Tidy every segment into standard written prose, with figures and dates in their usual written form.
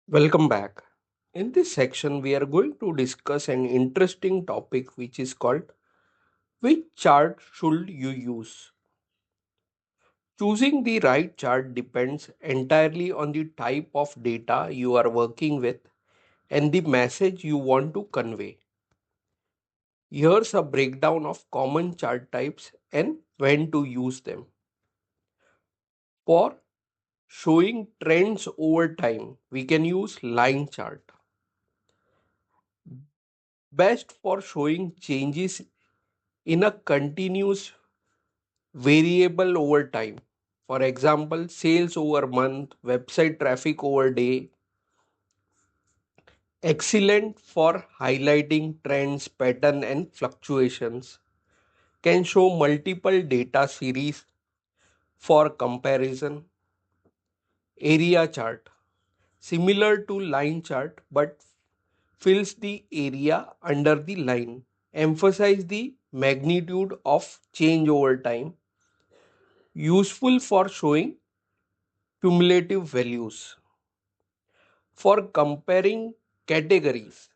Welcome back. In this section, we are going to discuss an interesting topic which is called which chart should you use? Choosing the right chart depends entirely on the type of data you are working with and the message you want to convey. Here's a breakdown of common chart types and when to use them. For showing trends over time, we can use line chart. Best for showing changes in a continuous variable over time. For example, sales over month, website traffic over day. Excellent for highlighting trends, pattern and fluctuations. Can show multiple data series for comparison. Area chart. Similar to line chart but fills the area under the line. Emphasize the magnitude of change over time. Useful for showing cumulative values. For comparing categories,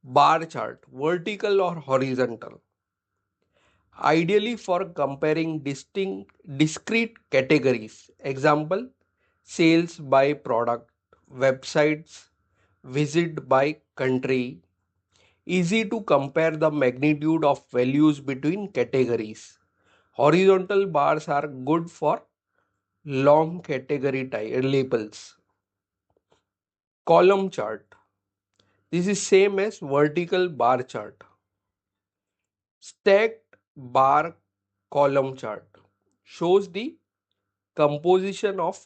bar chart, vertical or horizontal. Ideally for comparing discrete categories. Example, sales by product, websites, visit by country. Easy to compare the magnitude of values between categories. Horizontal bars are good for long category labels. Column chart. This is same as vertical bar chart. Stacked bar column chart shows the composition of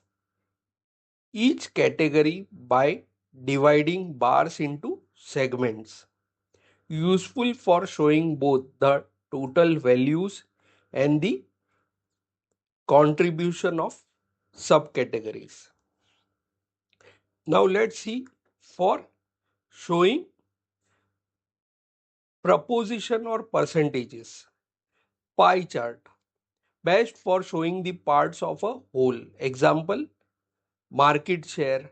each category by dividing bars into segments. Useful for showing both the total values and the contribution of subcategories. Now let's see for showing proposition or percentages. Pie chart best for showing the parts of a whole. Example, market share,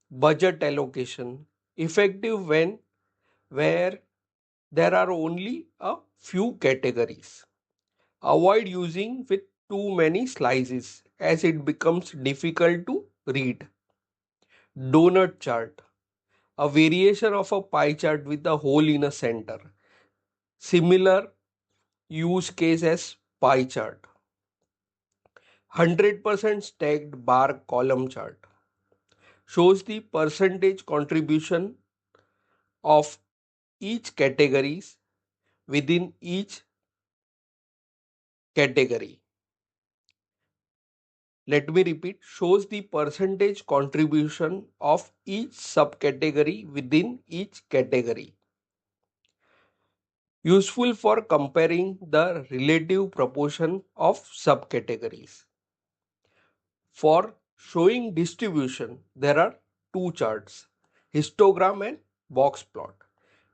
budget allocation, effective when where there are only a few categories. Avoid using with too many slices as it becomes difficult to read. Donut chart, a variation of a pie chart with a hole in a center. Similar use case as pie chart. 100% stacked bar column chart shows the percentage contribution of each categories within each category. Let me repeat, shows the percentage contribution of each subcategory within each category. Useful for comparing the relative proportion of subcategories. For showing distribution, there are two charts, histogram and box plot.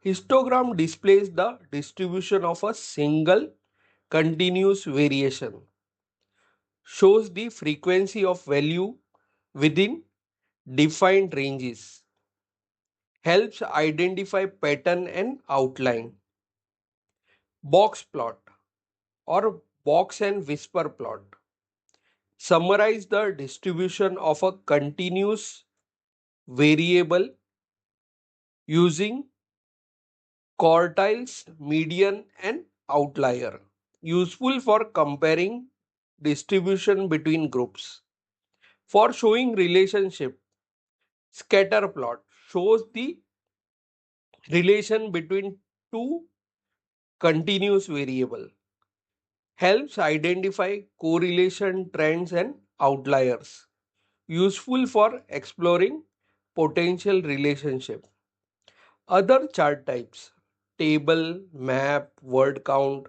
Histogram displays the distribution of a single continuous variation, shows the frequency of value within defined ranges, helps identify pattern and outline. Box plot or box and whisper plot summarize the distribution of a continuous variable using quartiles, median and outlier. Useful for comparing distribution between groups. For showing relationship, scatter plot shows the relation between two continuous variable. Helps identify correlation trends and outliers. Useful for exploring potential relationship. Other chart types, table, map, word count.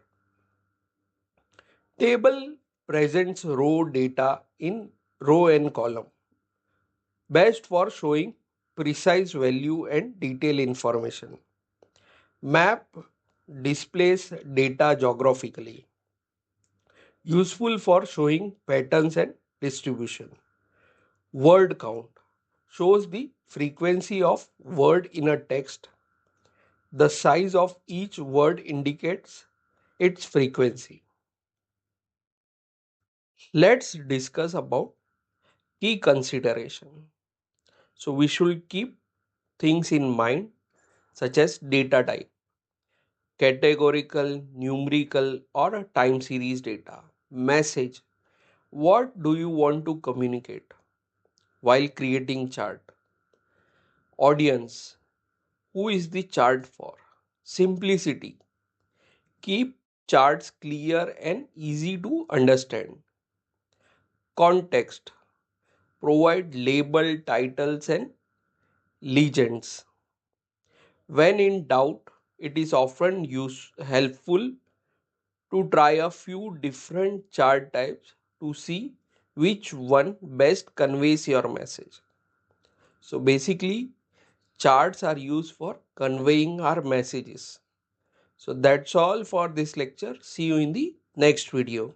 Table presents row data in row and column. Best for showing precise value and detail information. Map displays data geographically. Useful for showing patterns and distribution. Word count shows the frequency of word in a text. The size of each word indicates its frequency. Let's discuss about key consideration. So we should keep things in mind such as data type, categorical, numerical or a time series data, message. What do you want to communicate while creating chart? Audience. Who is the chart for? Simplicity. Keep charts clear and easy to understand. Context. Provide label, titles and legends. When in doubt, it is often helpful to try a few different chart types to see which one best conveys your message. So basically, charts are used for conveying our messages. So that's all for this lecture. See you in the next video.